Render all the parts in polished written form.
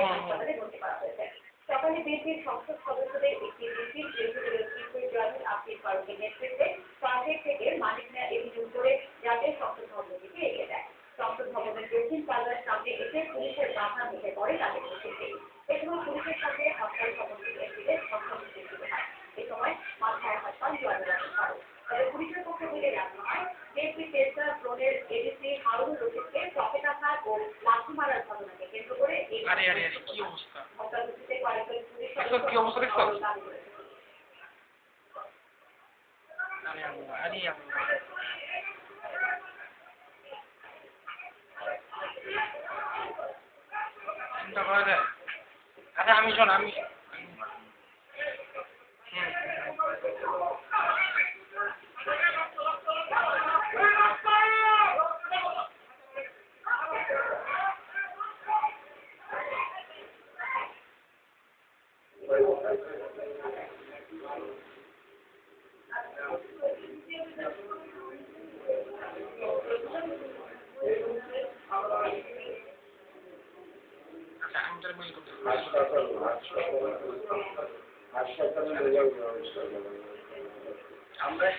হাসপাতালে ভর্তি করা হয়েছে। সকালে বিএনপির সংসদ সদস্যদের একটি মিছিল আফিফ ফারুকের নেতৃত্বে ট্রাফিক থেকে মানিক মিয়া এভিনিউ করে জাতীয় সংসদ ভবনের দিকে এগিয়ে যায়। সংসদ ভবনের দক্ষিণ পাল্লার সামনে এসে পুলিশের বাধা মুখে পড়ে তাদের উপস্থিতি। এ সময় পুলিশের সঙ্গে হরতাল সমর্থিত ব্যক্তিদের সংঘর্ষ সৃষ্টি হয়। এ সময় মাথায় হাত পান জয়নুল আবেদিন ফারুক। তবে পুলিশের পক্ষ থেকে জানানো হয়, বিএনপি টেস্টার ড্রোনের এডিসি হারুনুর রশিদকে চপেটাঘাত ও লাথি মারার ঘটনাকে কেন্দ্র করে এই হত্যাযুক্তিতে কয়েকজন পুলিশ সদস্য দাবি করেছে। আমি শোন আমি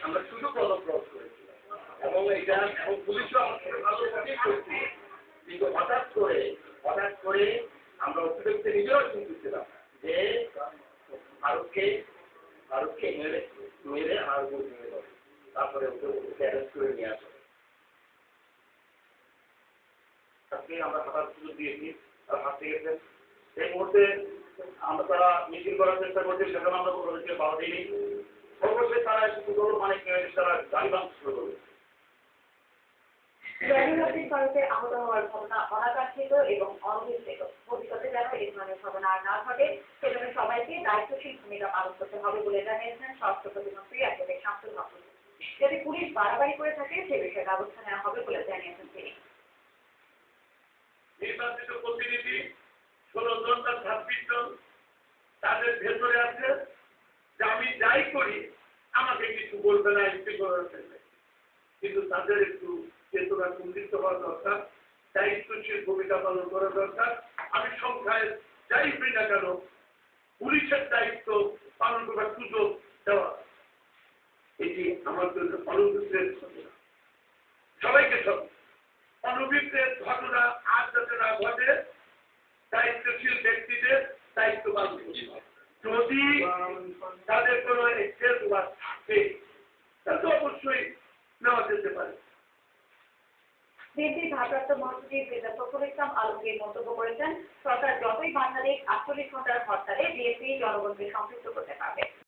আমরা শুধু পদক্ষেপ করেছিলাম এবং এটা পুলিশও কিন্তু হঠাৎ করে আমরা অতিরিক্ত নিজেরাও চিন্তিত যে ভারতকে মেরে আর ভেঙে দেবে, তারপরে ওকে অ্যারেস্ট করে নিয়ে আসবে। আজকে আমরা হঠাৎ সুযোগ দিয়েছি, তারা হাত গেছেন। এই মুহূর্তে আমরা তারা মিছিল করার চেষ্টা করছি, সেখানে আমরা বলেছি 12 দিনই অবশ্যই তারা শুরু মানে তারা গাড়ি ভাঙতে শুরু করবে। জয়নুল আবেদিন ফারুকের আহত হওয়ার ঘটনা অনাকাঙ্ক্ষিত এবং অনভিপ্রেত। ভবিষ্যতে যেন এই ধরনের ঘটনা আর না ঘটে সেজন্য সবাইকে দায়িত্বশীল ভূমিকা পালন করতে হবে বলে জানিয়েছেন স্বরাষ্ট্র প্রতিমন্ত্রী অ্যাডভোকেট শামসুল হক। যদি পুলিশ বাড়াবাড়ি করে থাকে সে বিষয়ে ব্যবস্থা নেওয়া হবে বলে জানিয়েছেন তিনি। নির্বাচিত প্রতিনিধি 16 জন তার 26 জন তাদের ভেতরে আছে যে আমি যাই করি আমাকে কিছু বলবে না, একটু করবে, কিন্তু তাদের একটু চেতনা কুণ্ঠিত হওয়া দরকার, দায়িত্বশীল ভূমিকা পালন করা দরকার। আমি সংখ্যায় যাই করি না কেন পুলিশের দায়িত্ব পালন করার সুযোগ দেওয়া, এটি আমার জন্য অনভিপ্রেত ঘটনা। সবাইকে সব অনভিপ্রেত ঘটনা আর যাতে না ঘটে দায়িত্বশীল ব্যক্তিদের দায়িত্ব পালন করতে হবে। যদি তাদের কোনো এক্সেস থাকে তাহলে অবশ্যই নেওয়া যেতে পারে। বিএনপির ভারপ্রাপ্ত মহাসচিব মির্জা ফখরুল ইসলাম আলমগীর মন্তব্য করেছেন, সরকার যতই বাধা দিক 48 ঘন্টার হরতালে বিএনপি জনগণকে সম্পৃক্ত করতে পারবে।